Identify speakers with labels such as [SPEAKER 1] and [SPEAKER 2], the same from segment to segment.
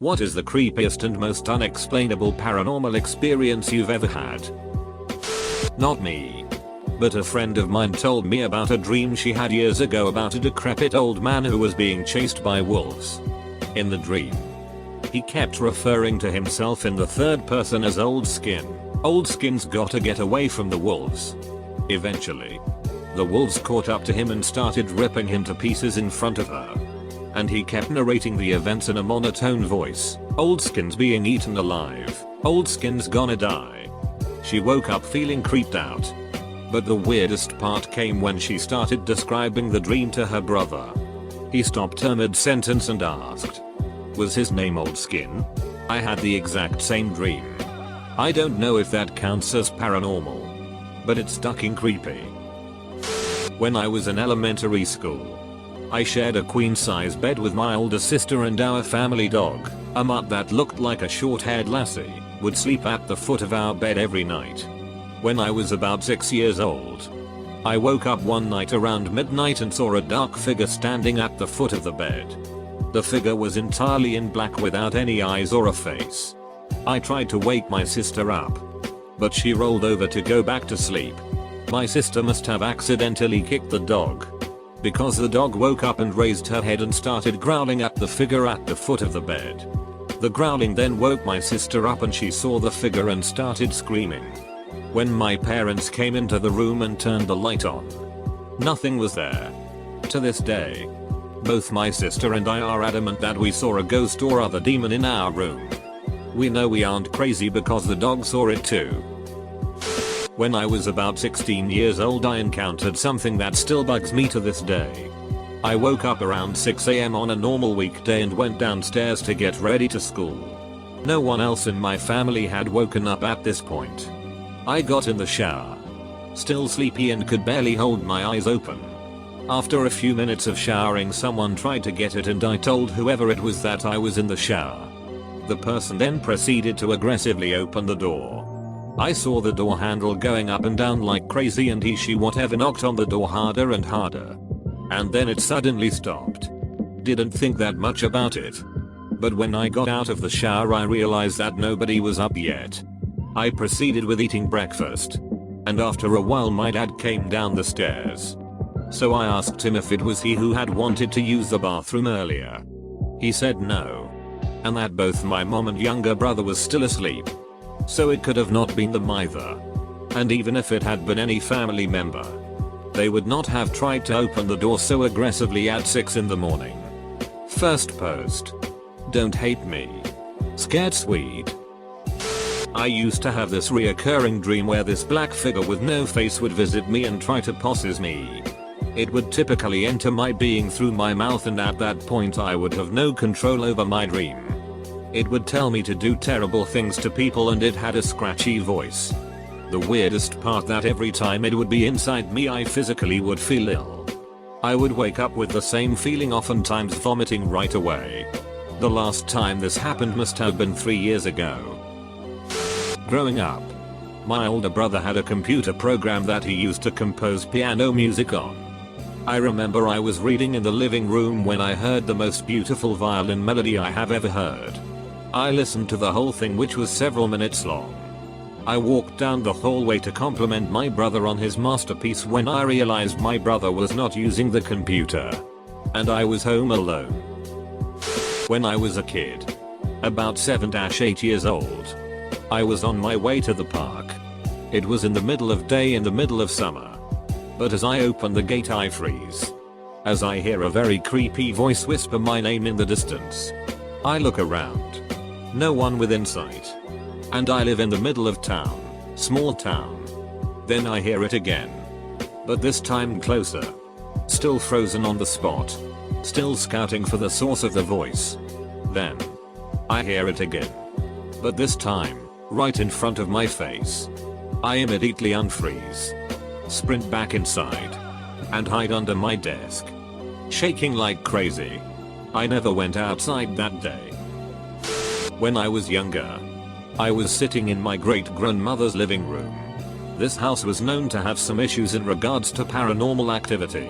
[SPEAKER 1] What is the creepiest and most unexplainable paranormal experience you've ever had? Not me. But a friend of mine told me about a dream she had years ago about a decrepit old man who was being chased by wolves. In the dream, he kept referring to himself in the third person as Old Skin. Old Skin's gotta get away from the wolves. Eventually, the wolves caught up to him and started ripping him to pieces in front of her. And he kept narrating the events in a monotone voice. Old Skin's being eaten alive. Old Skin's gonna die. She woke up feeling creeped out. But the weirdest part came when she started describing the dream to her brother. He stopped her mid-sentence and asked, "Was his name Old Skin? I had the exact same dream." I don't know if that counts as paranormal, but it's fucking creepy. When I was in elementary school, I shared a queen-size bed with my older sister, and our family dog, a mutt that looked like a short-haired lassie, would sleep at the foot of our bed every night. When I was about 6 years old, I woke up one night around midnight and saw a dark figure standing at the foot of the bed. The figure was entirely in black without any eyes or a face. I tried to wake my sister up, but she rolled over to go back to sleep. My sister must have accidentally kicked the dog, because the dog woke up and raised her head and started growling at the figure at the foot of the bed. The growling then woke my sister up and she saw the figure and started screaming. When my parents came into the room and turned the light on, nothing was there. To this day, both my sister and I are adamant that we saw a ghost or other demon in our room. We know we aren't crazy because the dog saw it too. When I was about 16 years old, I encountered something that still bugs me to this day. I woke up around 6 AM on a normal weekday and went downstairs to get ready to school. No one else in my family had woken up at this point. I got in the shower, still sleepy and could barely hold my eyes open. After a few minutes of showering, someone tried to get it and I told whoever it was that I was in the shower. The person then proceeded to aggressively open the door. I saw the door handle going up and down like crazy and she whatever knocked on the door harder and harder. And then it suddenly stopped. Didn't think that much about it. But when I got out of the shower I realized that nobody was up yet. I proceeded with eating breakfast. And after a while my dad came down the stairs. So I asked him if it was he who had wanted to use the bathroom earlier. He said no. And that both my mom and younger brother was still asleep. So it could have not been them either. And even if it had been any family member, they would not have tried to open the door so aggressively at 6 in the morning. First post. Don't hate me. Scared Swede. I used to have this reoccurring dream where this black figure with no face would visit me and try to possess me. It would typically enter my being through my mouth, and at that point I would have no control over my dream. It would tell me to do terrible things to people and it had a scratchy voice. The weirdest part that every time it would be inside me I physically would feel ill. I would wake up with the same feeling, oftentimes vomiting right away. The last time this happened must have been 3 years ago. Growing up, my older brother had a computer program that he used to compose piano music on. I remember I was reading in the living room when I heard the most beautiful violin melody I have ever heard. I listened to the whole thing, which was several minutes long. I walked down the hallway to compliment my brother on his masterpiece when I realized my brother was not using the computer. And I was home alone. When I was a kid, about 7-8 years old, I was on my way to the park. It was in the middle of day in the middle of summer. But as I open the gate I freeze, as I hear a very creepy voice whisper my name in the distance. I look around. No one within sight. And I live in the middle of town, small town. Then I hear it again. But this time closer. Still frozen on the spot. Still scouting for the source of the voice. Then I hear it again. But this time, right in front of my face. I immediately unfreeze. Sprint back inside. And hide under my desk. Shaking like crazy. I never went outside that day. When I was younger, I was sitting in my great-grandmother's living room. This house was known to have some issues in regards to paranormal activity.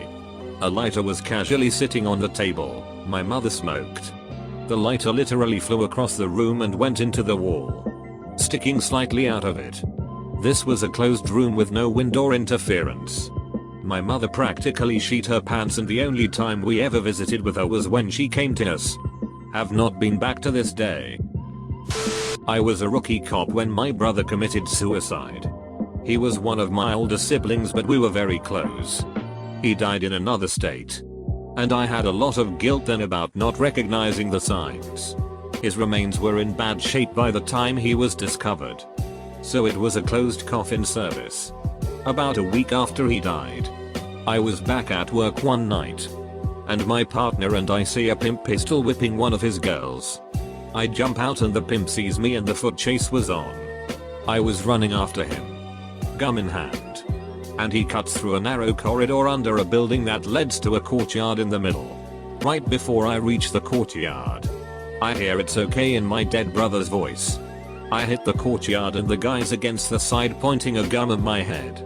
[SPEAKER 1] A lighter was casually sitting on the table. My mother smoked. The lighter literally flew across the room and went into the wall, sticking slightly out of it. This was a closed room with no wind or interference. My mother practically shit her pants, and the only time we ever visited with her was when she came to us. Have not been back to this day. I was a rookie cop when my brother committed suicide. He was one of my older siblings, but we were very close. He died in another state. And I had a lot of guilt then about not recognizing the signs. His remains were in bad shape by the time he was discovered. So it was a closed coffin service. About a week after he died, I was back at work one night, and my partner and I see a pimp pistol whipping one of his girls. I jump out and the pimp sees me and the foot chase was on. I was running after him, gun in hand, and he cuts through a narrow corridor under a building that leads to a courtyard in the middle. Right before I reach the courtyard, I hear "It's okay" in my dead brother's voice. I hit the courtyard and the guy's against the side pointing a gun at my head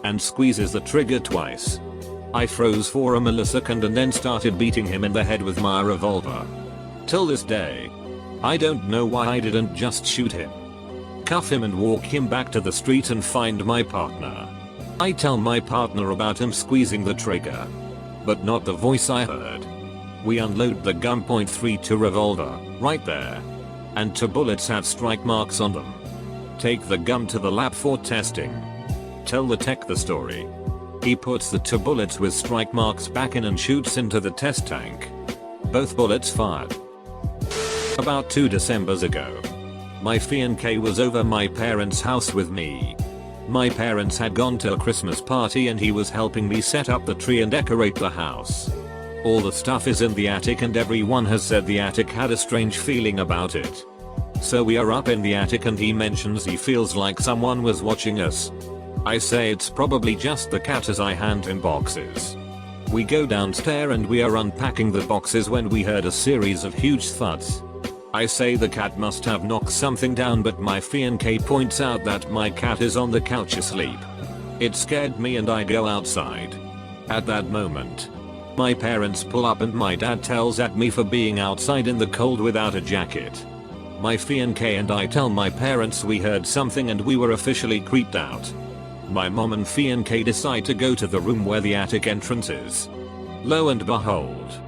[SPEAKER 1] and squeezes the trigger twice. I froze for a millisecond and then started beating him in the head with my revolver. Till this day, I don't know why I didn't just shoot him, cuff him and walk him back to the street and find my partner. I tell my partner about him squeezing the trigger, but not the voice I heard. We unload the gun, .32 revolver, right there, and 2 bullets have strike marks on them. Take the gun to the lab for testing. Tell the tech the story. He puts the 2 bullets with strike marks back in and shoots into the test tank. Both bullets fired. About 2 Decembers ago, my fiancé was over my parents' house with me. My parents had gone to a Christmas party and he was helping me set up the tree and decorate the house. All the stuff is in the attic and everyone has said the attic had a strange feeling about it. So we are up in the attic and he mentions he feels like someone was watching us. I say it's probably just the cat as I hand him boxes. We go downstairs and we are unpacking the boxes when we heard a series of huge thuds. I say the cat must have knocked something down, but my fiancé points out that my cat is on the couch asleep. It scared me and I go outside. At that moment, my parents pull up and my dad tells at me for being outside in the cold without a jacket. My fiancé and I tell my parents we heard something and we were officially creeped out. My mom and fiancé decide to go to the room where the attic entrance is. Lo and behold,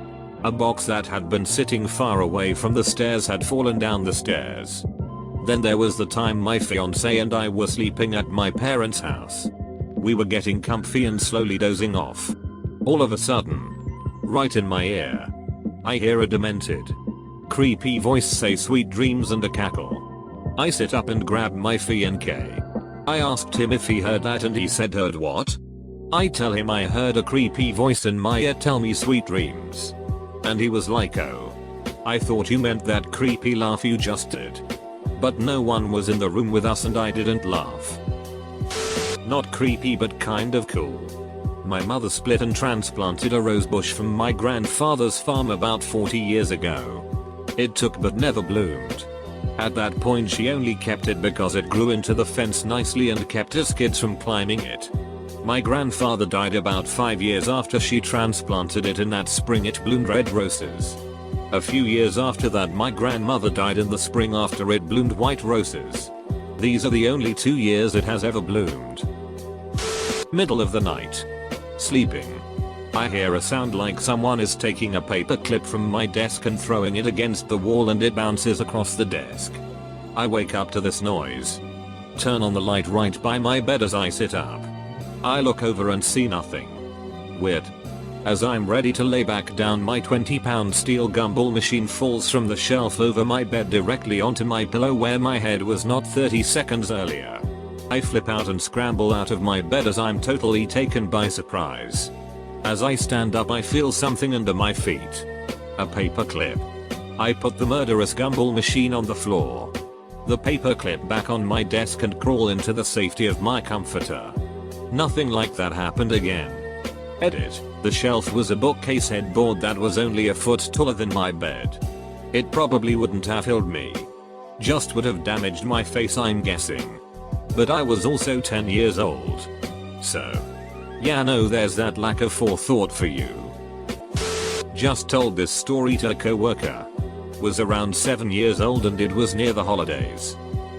[SPEAKER 1] a box that had been sitting far away from the stairs had fallen down the stairs. Then there was the time my fiancé and I were sleeping at my parents' house. We were getting comfy and slowly dozing off. All of a sudden, right in my ear, I hear a demented, creepy voice say "sweet dreams" and a cackle. I sit up and grab my fiancé. I asked him if he heard that and he said "heard what?" I tell him I heard a creepy voice in my ear tell me "sweet dreams." And he was like, "Oh, I thought you meant that creepy laugh you just did." But no one was in the room with us and I didn't laugh. Not creepy but kind of cool. My mother split and transplanted a rose bush from my grandfather's farm about 40 years ago. It took but never bloomed. At that point she only kept it because it grew into the fence nicely and kept us kids from climbing it. My grandfather died about 5 years after she transplanted it, and that spring it bloomed red roses. A few years after that my grandmother died in the spring after it bloomed white roses. These are the only 2 years it has ever bloomed. Middle of the night. Sleeping. I hear a sound like someone is taking a paper clip from my desk and throwing it against the wall and it bounces across the desk. I wake up to this noise. Turn on the light right by my bed as I sit up. I look over and see nothing. Weird. As I'm ready to lay back down, my 20-pound steel gumball machine falls from the shelf over my bed directly onto my pillow where my head was not 30 seconds earlier. I flip out and scramble out of my bed as I'm totally taken by surprise. As I stand up I feel something under my feet. A paper clip. I put the murderous gumball machine on the floor, the paper clip back on my desk, and crawl into the safety of my comforter. Nothing like that happened again. Edit. The shelf was a bookcase headboard that was only a foot taller than my bed. It probably wouldn't have killed me. Just would have damaged my face, I'm guessing. But I was also 10 years old. So, yeah, no, there's that lack of forethought for you. Just told this story to a coworker. Was around 7 years old and it was near the holidays.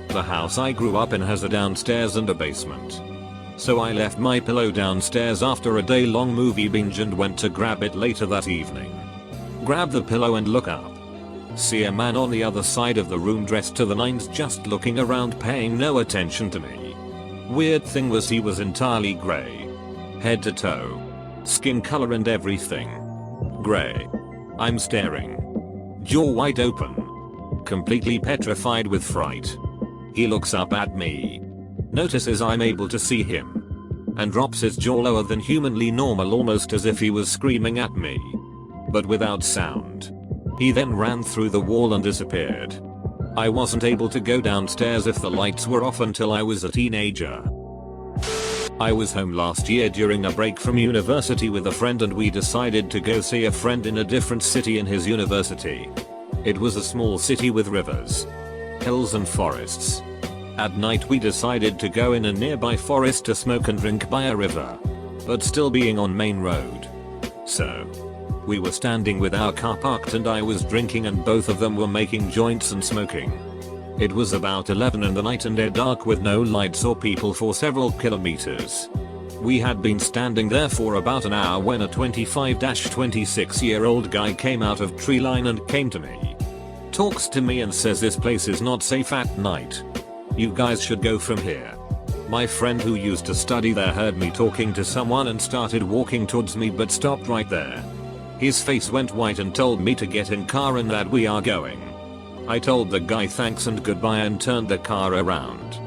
[SPEAKER 1] The house I grew up in has a downstairs and a basement. So I left my pillow downstairs after a day-long movie binge and went to grab it later that evening. Grab the pillow and look up. See a man on the other side of the room dressed to the nines just looking around paying no attention to me. Weird thing was he was entirely grey. Head to toe. Skin color and everything. Grey. I'm staring. Jaw wide open. Completely petrified with fright. He looks up at me. Notices I'm able to see him. And drops his jaw lower than humanly normal, almost as if he was screaming at me. But without sound. He then ran through the wall and disappeared. I wasn't able to go downstairs if the lights were off until I was a teenager. I was home last year during a break from university with a friend and we decided to go see a friend in a different city in his university. It was a small city with rivers, hills and forests. At night we decided to go in a nearby forest to smoke and drink by a river, but still being on main road. So, we were standing with our car parked and I was drinking and both of them were making joints and smoking. It was about 11 in the night and dark with no lights or people for several kilometers. We had been standing there for about an hour when a 25-26-year-old guy came out of tree line and came to me. Talks to me and says this place is not safe at night. You guys should go from here. My friend who used to study there heard me talking to someone and started walking towards me but stopped right there. His face went white and told me to get in car and that we are going. I told the guy thanks and goodbye and turned the car around.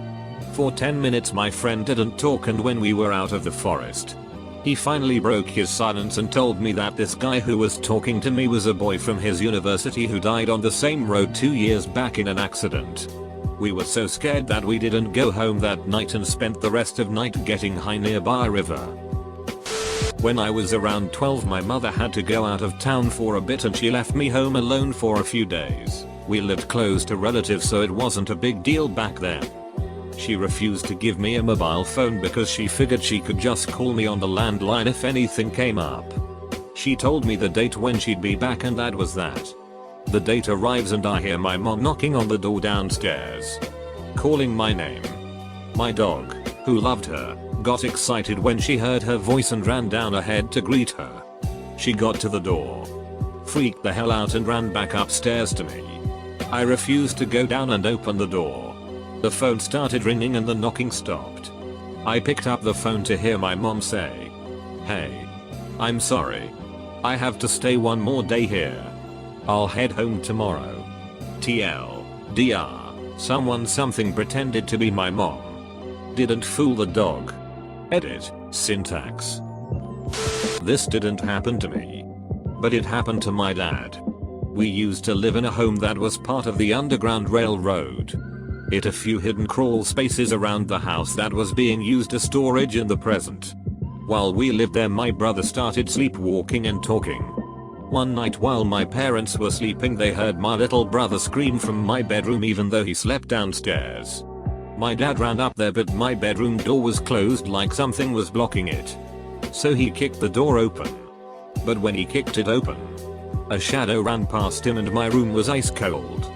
[SPEAKER 1] For 10 minutes my friend didn't talk and when we were out of the forest, he finally broke his silence and told me that this guy who was talking to me was a boy from his university who died on the same road 2 years back in an accident. We were so scared that we didn't go home that night and spent the rest of night getting high nearby a river. When I was around 12 my mother had to go out of town for a bit and she left me home alone for a few days. We lived close to relatives so it wasn't a big deal back then. She refused to give me a mobile phone because she figured she could just call me on the landline if anything came up. She told me the date when she'd be back and that was that. The date arrives and I hear my mom knocking on the door downstairs. Calling my name. My dog, who loved her, got excited when she heard her voice and ran down ahead to greet her. She got to the door, freaked the hell out and ran back upstairs to me. I refused to go down and open the door. The phone started ringing and the knocking stopped. I picked up the phone to hear my mom say, "Hey, I'm sorry. I have to stay one more day here. I'll head home tomorrow." TLDR, someone something pretended to be my mom. Didn't fool the dog. Edit, syntax. This didn't happen to me. But it happened to my dad. We used to live in a home that was part of the Underground Railroad. It had a few hidden crawl spaces around the house that was being used as storage in the present. While we lived there my brother started sleepwalking and talking. One night while my parents were sleeping they heard my little brother scream from my bedroom even though he slept downstairs. My dad ran up there but my bedroom door was closed like something was blocking it. So he kicked the door open. But when he kicked it open, a shadow ran past him and my room was ice cold.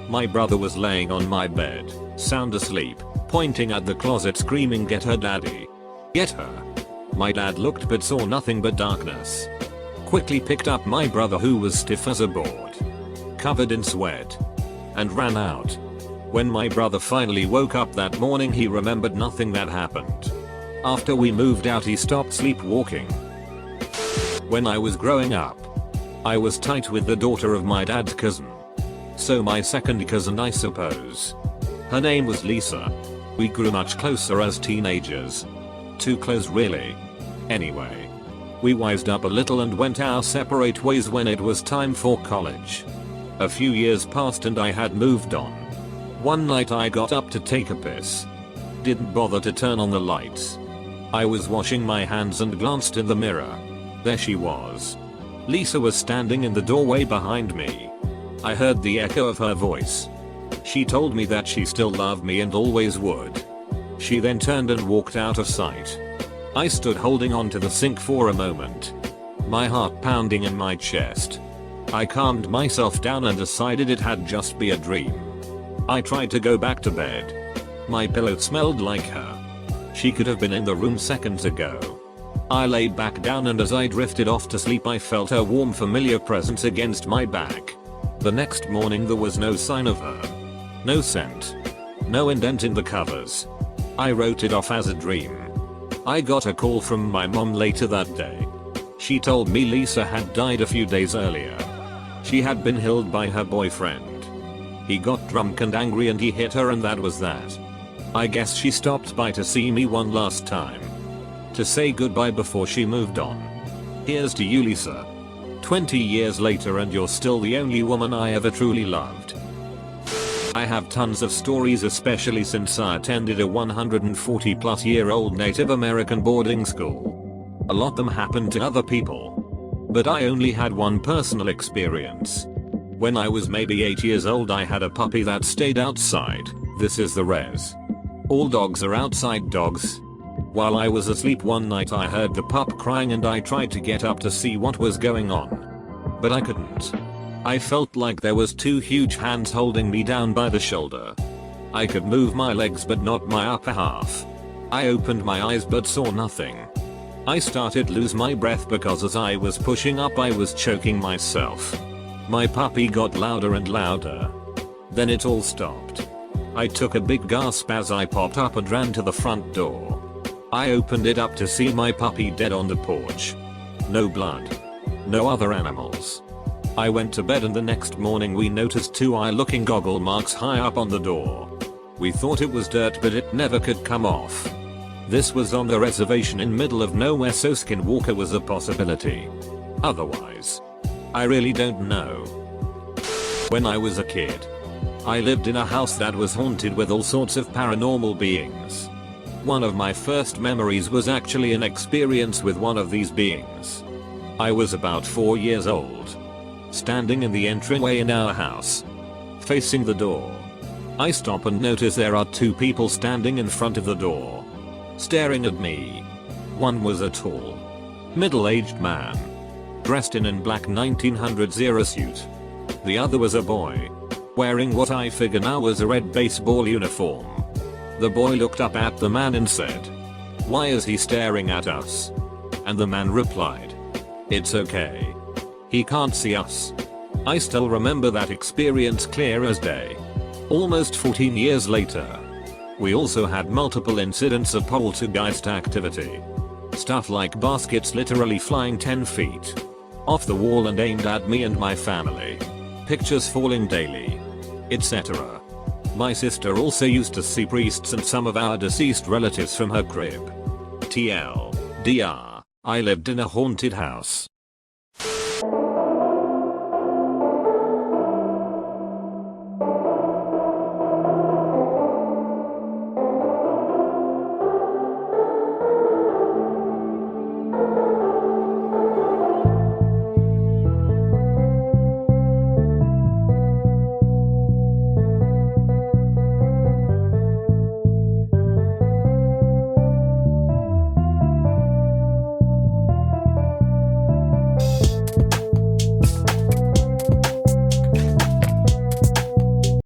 [SPEAKER 1] My brother was laying on my bed, sound asleep, pointing at the closet screaming, "Get her, daddy. Get her." My dad looked but saw nothing but darkness. Quickly picked up my brother who was stiff as a board, covered in sweat, and ran out. When my brother finally woke up that morning he remembered nothing that happened. After we moved out he stopped sleepwalking. When I was growing up, I was tight with the daughter of my dad's cousin. So my second cousin I suppose. Her name was Lisa. We grew much closer as teenagers. Too close really. Anyway, we wised up a little and went our separate ways when it was time for college. A few years passed and I had moved on. One night I got up to take a piss. Didn't bother to turn on the lights. I was washing my hands and glanced in the mirror. There she was. Lisa was standing in the doorway behind me. I heard the echo of her voice. She told me that she still loved me and always would. She then turned and walked out of sight. I stood holding on to the sink for a moment, my heart pounding in my chest. I calmed myself down and decided it had just be a dream. I tried to go back to bed. My pillow smelled like her. She could have been in the room seconds ago. I laid back down, and as I drifted off to sleep I felt her warm familiar presence against my back. The next morning there was no sign of her. No scent. No indent in the covers. I wrote it off as a dream. I got a call from my mom later that day. She told me Lisa had died a few days earlier. She had been killed by her boyfriend. He got drunk and angry and he hit her, and that was that. I guess she stopped by to see me one last time. To say goodbye before she moved on. Here's to you, Lisa. 20 years later and you're still the only woman I ever truly loved. I have tons of stories, especially since I attended a 140-plus-year-old Native American boarding school. A lot of them happened to other people. But I only had one personal experience. When I was maybe 8 years old I had a puppy that stayed outside. This is the res. All dogs are outside dogs. While I was asleep one night I heard the pup crying and I tried to get up to see what was going on. But I couldn't. I felt like there was two huge hands holding me down by the shoulder. I could move my legs but not my upper half. I opened my eyes but saw nothing. I started to lose my breath because as I was pushing up I was choking myself. My puppy got louder and louder. Then it all stopped. I took a big gasp as I popped up and ran to the front door. I opened it up to see my puppy dead on the porch. No blood. No other animals. I went to bed and the next morning we noticed two eye-looking goggle marks high up on the door. We thought it was dirt but it never could come off. This was on the reservation in middle of nowhere, so skinwalker was a possibility. Otherwise, I really don't know. When I was a kid, I lived in a house that was haunted with all sorts of paranormal beings. One of my first memories was actually an experience with one of these beings. I was about 4 years old. Standing in the entryway in our house. Facing the door. I stop and notice there are two people standing in front of the door. Staring at me. One was a tall, middle-aged man. Dressed in black 1900s era suit. The other was a boy. Wearing what I figure now was a red baseball uniform. The boy looked up at the man and said, "Why is he staring at us?" And the man replied, "It's okay. He can't see us." I still remember that experience clear as day. Almost 14 years later. We also had multiple incidents of poltergeist activity. Stuff like baskets literally flying 10 feet off the wall and aimed at me and my family. Pictures falling daily. Etc. My sister also used to see priests and some of our deceased relatives from her crib. TLDR, I lived in a haunted house.